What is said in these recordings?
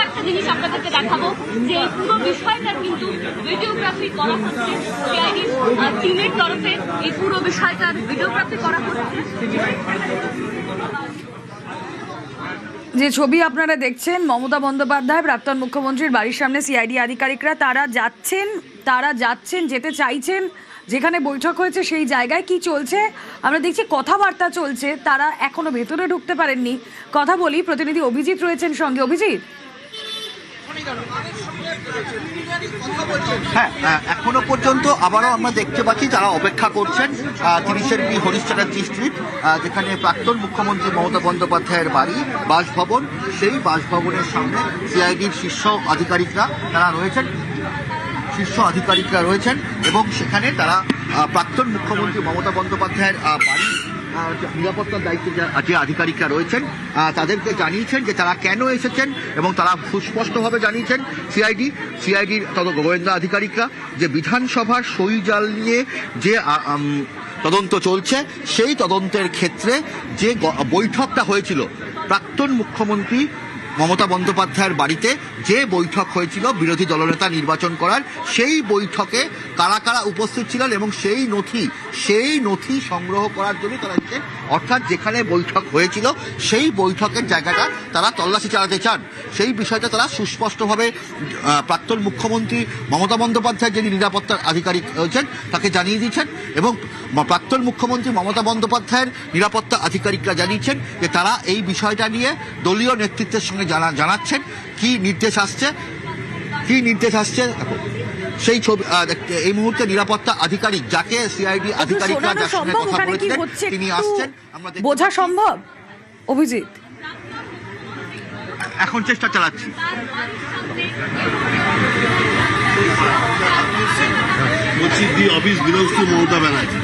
একটা জিনিস আপনাদেরকে দেখাবো যে পুরো বিষয়টার কিন্তু ভিডিওগ্রাফি করা হচ্ছে সিআইডির টিমের তরফে। এই পুরো বিষয়টার ভিডিওগ্রাফি করা হচ্ছে। যে ছবি আপনারা দেখছেন, মমতা বন্দ্যোপাধ্যায় প্রাক্তন মুখ্যমন্ত্রীর বাড়ির সামনে সিআইডি আধিকারিকরা তারা যাচ্ছেন যেতে চাইছেন যেখানে বৈঠক হয়েছে সেই জায়গায়। কি চলছে আমরা দেখছি, কথাবার্তা চলছে, তারা এখনো ভেতরে ঢুকতে পারেননি। কথা বলি, প্রতিনিধি অভিজিৎ রয়েছেন সঙ্গে। অভিজিৎ, হ্যাঁ, এখনো পর্যন্ত আবারও আমরা দেখতে পাচ্ছি যারা অপেক্ষা করছেন 30 বি হরিশ চ্যাটার্জি স্ট্রিট, যেখানে প্রাক্তন মুখ্যমন্ত্রী মমতা বন্দ্যোপাধ্যায়ের বাড়ি, বাসভবন। সেই বাসভবনের সামনে সিআইডির শীর্ষ আধিকারিকরা রয়েছেন এবং সেখানে তারা প্রাক্তন মুখ্যমন্ত্রী মমতা বন্দ্যোপাধ্যায়ের বাড়ি নিরাপত্তার দায়িত্বে যে আধিকারিকরা রয়েছেন তাদেরকে জানিয়েছেন যে তারা কেন এসেছেন এবং তারা সুস্পষ্টভাবে জানিয়েছেন সিআইডির গোয়েন্দা আধিকারিকরা যে বিধানসভার সই জাল নিয়ে যে তদন্ত চলছে, সেই তদন্তের ক্ষেত্রে যে বৈঠকটা হয়েছিল প্রাক্তন মুখ্যমন্ত্রী মমতা বন্দ্যোপাধ্যায়ের বাড়িতে, যে বৈঠক হয়েছিল বিরোধী দলনেতা নির্বাচন করার, সেই বৈঠকে কারা কারা উপস্থিত ছিলেন এবং সেই নথি সংগ্রহ করার জন্য তারা এসেছে। অর্থাৎ যেখানে বৈঠক হয়েছিল সেই বৈঠকের জায়গাটা তারা তল্লাশি চালাতে চান। সেই বিষয়টা তারা সুস্পষ্টভাবে প্রাক্তন মুখ্যমন্ত্রী মমতা বন্দ্যোপাধ্যায় যিনি নিরাপত্তার আধিকারিক রয়েছেন তাকে জানিয়ে দিয়েছেন এবং প্রাক্তন মুখ্যমন্ত্রী মমতা বন্দ্যোপাধ্যায়ের নিরাপত্তা আধিকারিকরা জানিয়েছেন যে তারা এই বিষয়টা নিয়ে দলীয় নেতৃত্বের সঙ্গে জানাচ্ছেন কি নির্দেশ আসছে। সেই ছবি এই মুহূর্তে নিরাপত্তা আধিকারিক যাকে সিআইডি আধিকারিকরা যার সঙ্গে কথা বলেছিলেন তিনি আসছেন। বোঝা সম্ভব অভিজিৎ? এখন চেষ্টা চালাচ্ছি। বলছি the office belongs to Mamata Banerjee.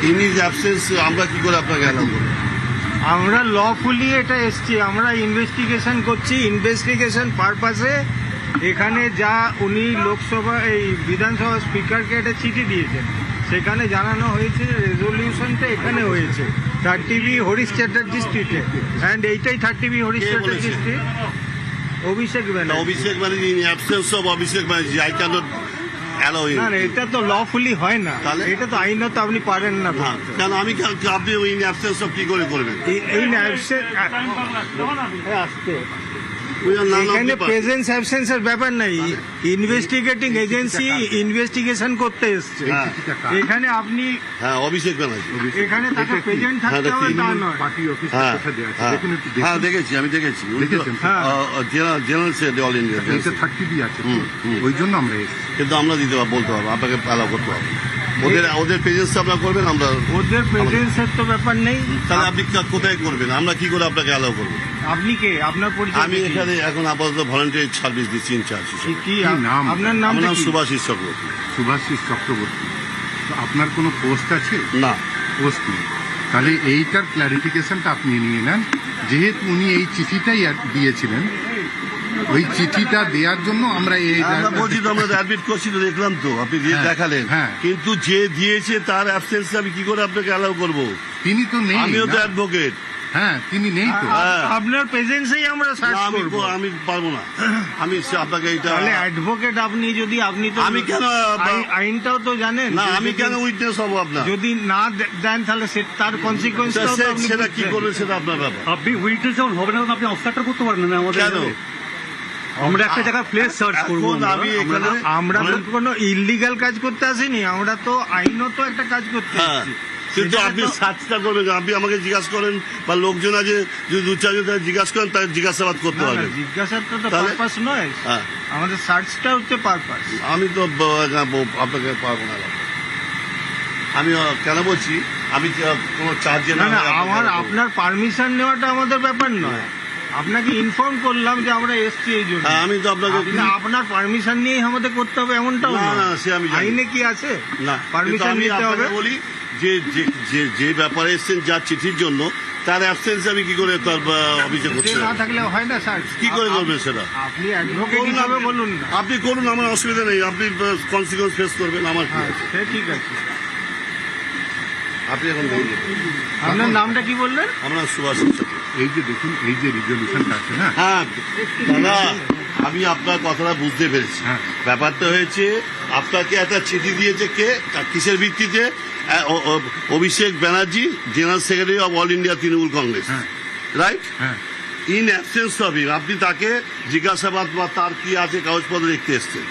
In his absence আমরা কি করে আপনাকে অ্যালাউ করব? আমরা লফুলি এটা এসছি, আমরা ইনভেস্টিগেশন করছি। ইনভেস্টিগেশন পারপাসে এখানে যা উনি লোকসভা বিধানসভা স্পিকারকে একটা চিঠি দিয়েছেন, সেখানে জানানো হয়েছে রেজলিউশনটা এখানে হয়েছে 30 বি হরিশ চ্যাটার্জি স্ট্রিটে। অ্যান্ড এইটাই 30 B Harish Chatterjee street. Abhishek Banerjee in absence of Abhishek Banerjee I cannot allow him. না, এটা তো লফুলি হয় না, এটা তো আইনত আপনি পারেন না। কেন আপনি ইন অ্যাবসেন্স অফ কি করে করবেন? ইন অ্যাবসেন্স আসতে এখানে প্রেজেন্স অ্যাবসেন্সের ব্যাপার নাই। ইনভেস্টিগেটিং এজেন্সি ইনভেস্টিগেশন করতে এসছে এখানে। আপনি অভিষেক ব্যানার্জি এখানে তাকে প্রেজেন্ট থাকতে হবে তা নয়। হ্যাঁ দেখেছি, আমি দেখেছি। General secretary all India 30 B আছে, ওই জন্য আমরা কিন্তু আমরা বলতে পারবো, আপনাকে অ্যালাউ করতে হবে। ওদের প্রেজেন্স আপনারা করবেন? আমরা ওদের প্রেজেন্সের তো ব্যাপার নেই। তাহলে আপনি কোথায় করবেন? আমরা কি করে আপনাকে অ্যালাউ করবো? আপনি কে? আপনার পরিচয়? আমি এখানে এখন আপাতত ভলান্টিয়ার সার্ভিস দিচ্ছি, ইনচার্জ। কি নাম? আপনার নাম? সুভাষিস চক্রবর্তী। সুভাষিস চক্রবর্তী। তো আপনার কোনো পোস্ট আছে? না, পোস্ট নেই। তাহলে এইটার ক্লারিফিকেশনটা আপনি নিয়ে নেন। যেহেতু উনি এই চিঠিটাই দিয়েছিলেন, ওই চিঠিটা দেওয়ার জন্য আমরা বলছি তো, আমরা অ্যাডমিট করছি তো, দেখলাম তো আপনি দিয়ে দেখালেন। কিন্তু যে দিয়েছে তার অ্যাবসেন্সে আমি কি করে আপনাকে অ্যালাউ করবো? তিনি তো নেই। আমিও তো অ্যাডভোকেট। হ্যাঁ, তিনি নেই তো। আপনার প্রেজেন্সেই আমরা সার্চ করব। আমি পারবো না। আমি আপনাকে এটা তাহলে অ্যাডভোকেট আপনি, যদি আপনি তো আমি কেন আইনটাও তো জানেন না, আমি কেন উইটনেস হব? আপনার যদি না দেন তাহলে তার কনসিকুয়েন্সটাও তো আপনি সেটা কি করবেন সেটা আপনার ব্যাপার। আপনি উইটনেস যখন হবে না আপনি অবস্ট্রাকশন করতে পারেন না আমাদের। কেন? আমরা একটা জায়গায় প্লেস সার্চ করব। আমরা তো কোনো ইললিগাল কাজ করতে আসিনি, আমরা তো আইনত একটা কাজ করতে এসেছি। কিন্তু আপনি সার্চটা করবেন, আপনি আমাকে জিজ্ঞাসা করেন বা লোকজন আছে যদি 2-4 জন জিজ্ঞাসা করেন তাদের জিজ্ঞাসাবাদ করতে হবে। জিজ্ঞাসাটা তো পারপাস নয়, আমাদের সার্চটা হচ্ছে পারপাস। আমি তো আপনাকে পারবো না। আমি কেন বলছি, আমি কোনো চার্জে না। আপনার পারমিশন নেওয়াটা আমাদের ব্যাপার নয়। আপনাকে ইনফর্ম করলাম যে আমরা এসছি এই জন্য। আমি তো আপনার পারমিশন নিয়েই আমাদের করতে হবে এমনটাও না। সে আমি আইনে কি আছে না, পারমিশন নিতে হবে? বলি যে ব্যাপারে এসছেন যার চিঠির জন্য, তার অ্যাবসেন্স আমি কি করে তার অফিসে করতে না থাকলে হয় না স্যার। কি করে করবেন সেটা? আপনি অ্যাডভোকেট হিসাবে বলুন না। আপনি করুন, আমার অসুবিধা নেই। আপনি কনসিকুয়েন্স ফেস করবেন, আমার ঠিক আছে। আপনি এখন আপনার নামটা কি বললেন? আমরা সুভাষ চ্যাটার্জি। এই যে দেখুন, এই যে রিজলিউশনটা আছে না, হ্যাঁ দাদা, আমি আপনার কথাটা বুঝতে পেরেছি। হ্যাঁ। ব্যাপারটা হয়েছে, আপনাকে একটা চিঠি দিয়েছে কে, কিসের ভিত্তিতে? Abhishek Banerjee, general secretary of all India Trinamool Congress, হ্যাঁ। রাইট? হ্যাঁ, ইন অ্যাবসেন্স অফ হিম, আপনি তাকে জিজ্ঞাসাবাদ বা তার কি আছে কাগজপত্র দেখতে এসছেন,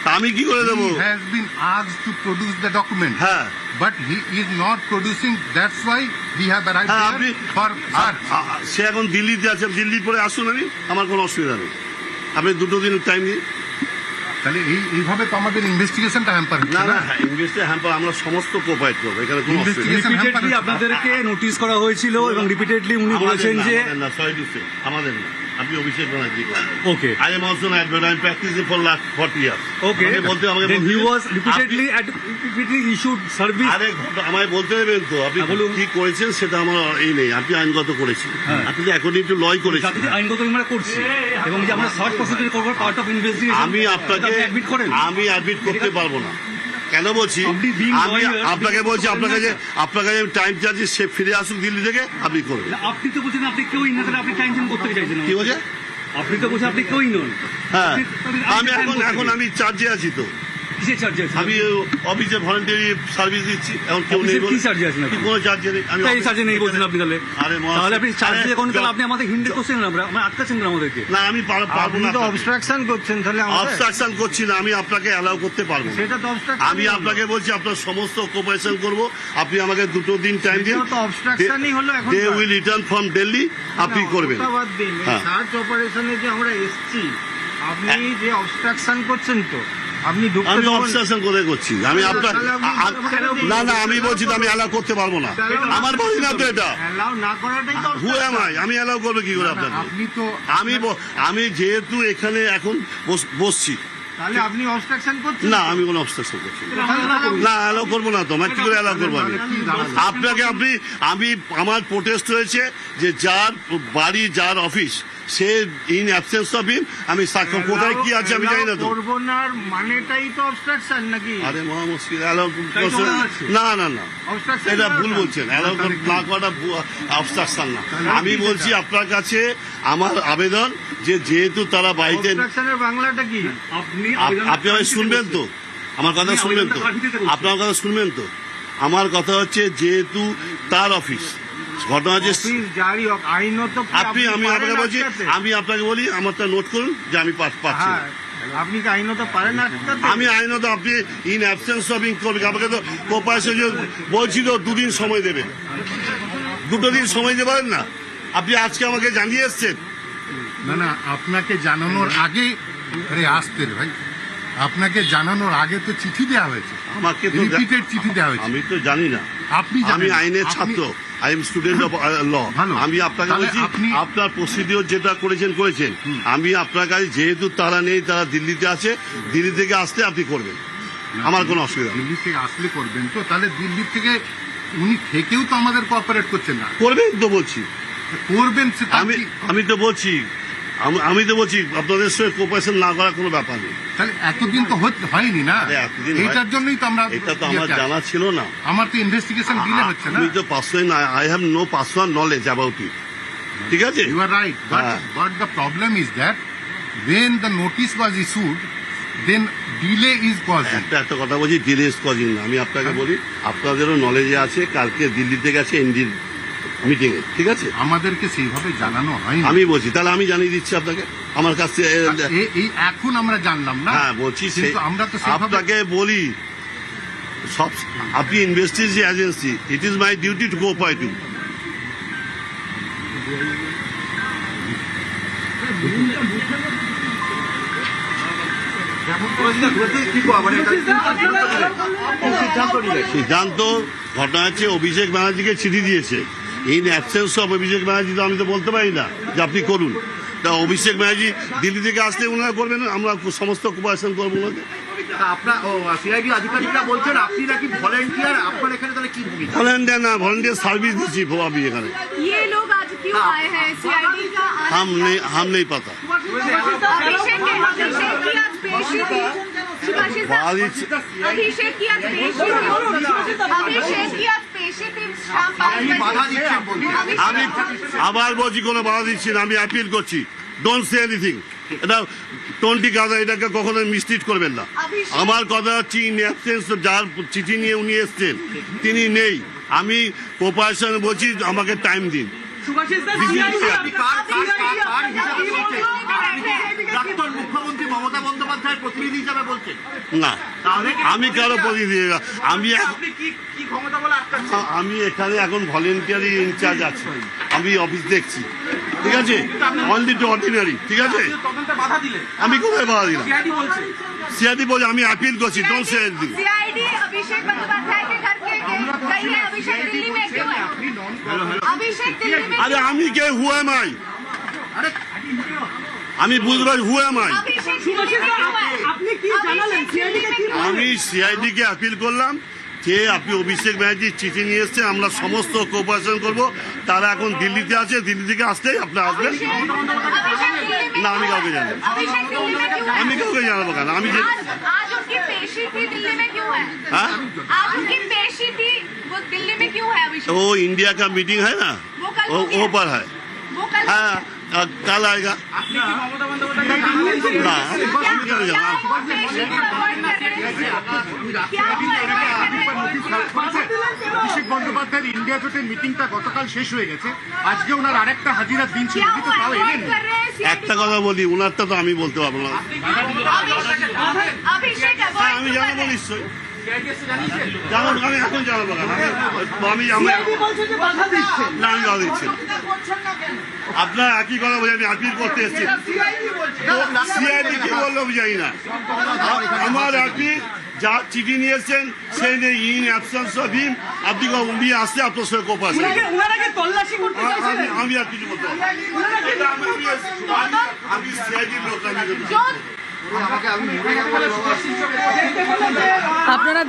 তা আমি কি করে দেবো? he has been asked to produce the document, হ্যাঁ but he is not producing. That's why we have arrived হ্যাঁ, here আপনি- for search. সে এখন দিল্লিতে আছে, দিল্লির পরে আসুন, আমার কোনো অসুবিধা নেই, আপনি 2 দিন টাইম দিন। তাহলে এইভাবে তো আমাদের ইনভেস্টিগেশন হ্যাম্পার না হচ্ছে না, না। ইনভেস্টে হ্যাম্পার আমরা সমস্ত কোঅপারেট করবো, এখানে কোনো অসুবিধা নেই। Investigation রিপিটেডলি hamper- আপনাদেরকে নোটিশ করা হয়েছিল এবং রিপিটেডলি উনি বলেছেন যে আমাদের না, সরি টু সে, আমাদের না, আপনি Abhishek Banerjee. Okay I am also an advocate, I am practicing for last 40 years. Okay আমাকে দেন হি বলতে- ওয়াজ রিপিটেডলি ইস্যুড সার্ভিস। আরে আমায় বলতে দেবেন তো, আপনি হ্যাঁ, বলুন। কি করেছেন সেটা আমার এই নেই, আপনি আইনগত করেছেন, হ্যাঁ। আপনি তো অ্যাকর্ডিং টু লই করেছেন। যাতে যে আইনগত আমরা করছি এবং যে আমরা সার্চ প্রসিডিউর করব পার্ট অফ ইনভেস্টিগেশন, আমি আপনাকে অ্যাডমিট করেন। আমি অ্যাডমিট করতে পারবো না, কেন বলছি? আপনি being আমি lawyer, আপনাকে আপনি বলছি, করতে আপনাকে পারেন যে না। আপনাকে যে টাইম চার্জে সে ফিরে আসুক দিল্লি থেকে, আপনি করবেন। আপনি তো বলছেন আপনি কেউই না, তাহলে আপনি টাইম চেঞ্জ করতে চাইছেন না। কি বলছে? আপনি তো বলছেন আপনি কেউই নন। হ্যাঁ, আপনি আমি time এখন করতে এখন চাইছেন। আমি চার্জে আছি তো, কিসের চার্জে আছেন? আমি অফিসে ভলেন্টারি সার্ভিস দিচ্ছি, এখন কেউ নেই অফিসের কি বলে। চার্জে আছেন আপনি? কি কোনো চার্জে নেই, আমি তাই অফিসে- চার্জে নেই বলছেন আপনি তাহলে? আরে মহাশয়, তাহলে আপনি চার্জে আরে এখন তাহলে জ- আপনি আমাদের হিন্ডে করছেন না, আমরা আটকাচ্ছেন না আমাদেরকে। না, আমি পারবো আপনি না, তো অবস্ট্রাকশন করছেন, তাহলে আমাদের অবস্ট্রাকশন করছি না, আমি আপনাকে অ্যালাউ করতে পারবো না। সেটা তো obstruction আমি হলো। আপনাকে বলছি, আপনার সমস্ত কোপারেশন করব, আপনি আমাকে 2 দিন টাইম দিন। সেটাও তো obstruction-ই হলো এখনকার। They will return from Delhi, আপনি না, করবেন। ওটা বাদ দিন, এই হ্যাঁ। সার্চ অপারেশনে যে আমরা এসছি, আপনি যে অবস্ট্রাকশন করছেন তো, আপনি ঢুকতে আমি দেবেন- অবস্ট্রাকশন করে করছি, আমি আপনার তাহলে আপনি- না না, আমি বলছি তো আমি অ্যালাউ করতে পারবো না, আমার বাড়ি না তো এটা। allow না করাটাই তো হু এম আই, আমি অ্যালাউ করবো কি করে না, আপনাকে? আপনি তো আমি যেহেতু এখানে এখন বসছি, তাহলে আপনি অবস্ট্রাকশন করছেন না তো? আমি কোনো অবস্ট্রাকশন করছি না। তাহলে না, অ্যালাউ করবো না তো, আমি কি করে অ্যালাউ করবো? আমি আপনাকে আমি আমার প্রোটেস্ট হয়েছে যে যার বাড়ি, যার office, say in absence of him, আমি সাক্ষ্য কোথায় কি আছে আমি জানি না তো। করবো না মানেটাই তো অবস্ট্রাকশন নাকি? আরে মহা মুশকিল, অ্যালাউ তাই তো মনে হচ্ছে। না না না, Obstruction এটা করা ভুল না। বলছেন, অ্যালাউ না করাটা অবস্ট্রাকশন না। আমি বলছি আপনার কাছে আমার আবেদন যে যেহেতু তারা বাড়িতে, অবস্ট্রাকশনের বাংলাটা কি? আপনি আপনি আমায় শুনবেন তো, আমার কথা আপনি শুনবেন তো, আবেদনটা কার ভিত্তিতে করছেন? আপনার কথা শুনবেন তো। আমার কথা হচ্ছে যেহেতু তার অফিস, ঘটনা যে অফিস জারি হোক, আইনত কি আপনি, আমি পারেন আপনাকে বলছি, আটকাতে? আমি আপনাকে বলি, আমারটা নোট করুন যে আমি পাচ্ছি না। হ্যাঁ, আপনি কি আইনত পারেন আটকাতে? আমি আইনত, আপনি ইন অ্যাবসেন্স অফ ইন করবেন, আমাকে তো কোপারেশন বলছি তো 2 দিন সময় দেবেন, 2 দিন সময় দেবেন না, আপনি আজকে আমাকে জানিয়ে এসছেন। না না, আপনাকে জানানোর আগে, আরে আসতে রে ভাই, আপনাকে জানানোর আগে তো চিঠি দেওয়া হয়েছে, আমাকে তো রিপিটেড চিঠি দেওয়া হয়েছে। আমি তো জানি না, আপনি আমি জানেন, আইনের আপনি- ছাত্র, I am student of law. ভালো। আমি আপনাকে তাহলে বলছি, আপনি- আপনার প্রসিডিওর যেটা করেছেন, আমি আপনার কাছে, যেহেতু তারা নেই, তারা দিল্লিতে আছে, দিল্লি থেকে আসলে আপনি করবেন, আমার কোনো অসুবিধা নেই। দিল্লি থেকে আসলে করবেন তো, তাহলে দিল্লি থেকে উনি থেকেও তো আমাদের কোঅপারেট করছেন না, করবেন তো বলছি, করবেন সে তার আমি কি- আমি তো বলছি, আমি তো বলছি আপনাদের সঙ্গে কোপারেশন না করার কোনো ব্যাপার নেই। তাহলে এতদিন তো হয়নি না, আরে এতদিন এইটার জন্যই তো আমরা এটা তো আমার ইয়েতে আছি। জানা ছিল না। আমার তো ইনভেস্টিগেশন ডিলে হচ্ছে না। আমি তো personal, I have no personal knowledge about it, ঠিক আছে? You are right, হ্যাঁ। but the problem is that when the notice was issued, then delay is causing. একটা কথা বলছি, ডিলে ইজ কজিং না। আমি আপনাকে বলি, আপনাদেরও নলেজে আছে, কালকে দিল্লিতে গেছে এনডির মিটিং এ, ঠিক আছে? আমাদেরকে সেইভাবে জানানো হয়নি। আমি বলছি, তাহলে আমি জানিয়ে দিচ্ছি আপনাকে, আমার কাছ থেকে। এই এখন আমরা জানলাম না। হ্যাঁ বলছি, কিন্তু আমরা তো সেইভাবে আপনাকে বলি, সব আপনি investigation agency, it is my duty to cooperate you. সিদ্ধান্ত ঘটনা হচ্ছে, অভিষেক ব্যানার্জিকে চিঠি দিয়েছে, in absence of Abhishek Banerjee, তো আমি তো বলতে পারি না যে আপনি করুন। তা অভিষেক ব্যানার্জি দিল্লি থেকে আসলে ওনারা করবেন, আমরা সমস্ত কোপারেশন করবো ওনাকে। আপনার সিআইডি আধিকারিকরা বলছেন আপনি নাকি ভলেন্টিয়ার, আপনার এখানে তাহলে কি ভূমিকা? ভলেন্টিয়ার না, ভলেন্টিয়ার সার্ভিস দিচ্ছি আমি এখানে। ये लोग आज क्यों आए हैं सीआईडी का? हम नहीं पता। अभिषेक की आज पेशी थी, सुभाषित बारिश अभिषेक की आज पेशी थी, अभिषेक की आज पेशी थी शाम 5 আপনি বাধা দিচ্ছেন বলছেন। আমি আবার বলছি কোনো বাধা দিচ্ছি না, আমি অ্যাপিল করছি, ডোন্ট সে এনিথিং। এটা টোনটি কাদা, এটাকে কখনো মিসট্রিট করবেন না। আমার কথা হচ্ছে ইন অ্যাবসেন্স, যার চিঠি নিয়ে উনি এসছেন তিনি নেই, আমি কোপারেশন বলছি, আমাকে টাইম দিন। আপনি কার হিসাবে বলছেন? আপনি কি প্রাক্তন মুখ্যমন্ত্রী মমতা বন্দ্যোপাধ্যায়ের প্রতিনিধি হিসাবে বলছেন? না, আমি কারো প্রতিনিধি, আমি এখানে এখন ভলেন্টিয়ারি ইনচার্জ আছি, আমি অফিস দেখছি, ঠিক আছে, অনলি টু অর্ডিনারি, ঠিক আছে। আমি কোথায় বাধা দিলাম? সিআইডি বলছে, আমি অ্যাপিল করছি, ডোন্ট সে এনিথিং। सीआईडी अभिषेक बंदोपाध्याय के घर के गई है। अभिषेक दिल्ली में क्यों है? अभिषेक दिल्ली में আরে আমি কে, হু এম আই? আমি বুঝবার who am I? Abhishek Delhi में क्यों है? আপনি কি জানালেন সিআইডি কে কি আমি সিআইডি কে অ্যাপিল করলাম যে আপনি অভিষেক ব্যানার্জির চিঠি নিয়ে এসছে, আমরা সমস্ত কোপারেশন করব। তারা এখন দিল্লিতে আছে, দিল্লি থেকে আসলেই আপনার আসবেন। अभिषेक दिल्ली में না, আমি কাউকে জানি না। अभिषेक दिल्ली में क्यों है? আমি কাউকে জানাবো কেন? আমি যে आज उनकी पेशी थी दिल्ली में क्यों है? हाँ? आज उनकी पेशी थी, वो दिल्ली में क्यों है अभिषेक? वो इंडिया का मीटिंग है ना, वो कल वो हो गया। पर है। वो कल हाँ, कल आएगा ना। আমি কেন क्या জানাবো? वो पेशी को अवॉइड कर रहे हैं? क्या वो avoid कर रहे हैं? অভিষেক বন্দ্যোপাধ্যায়ের ইন্ডিয়া জোটের মিটিংটা গতকাল শেষ হয়ে গেছে, আজকে ওনার আরেকটা হাজিরার দিন ছিল, क्या কিন্তু वो তাও এলেন अवॉइड कर रहे हैं? একটা কথা বলি, ওনারটা তো আমি বলতে পারবো না। अभिषेक হ্যাঁ, अवॉइड আমি क्यों कर জানাবো रहे हैं? নিশ্চয়ই। জানাবো, আমি এখন জানাবো কেন? সিআইডি বলছে যে বাধা দিচ্ছে না, আমি বাধা দিচ্ছি না। আপনার একই কথা বলে, আমি আপিল করতে এসেছি। সিআইডি কি বললো আমি জানি না। আমার আপিল, যা চিঠি নিয়ে এসছেন সেই নেই, ইন অ্যাবসেন্স অফ হিম, আপনি উনি আসতে আপনার সঙ্গে কোপারেশন। ওনারা কি তল্লাশি করতে চাইছিলেন আমি আর কিছু বলতে পারবো না। আমি সিআইডির লোক, আমি जो আপনারা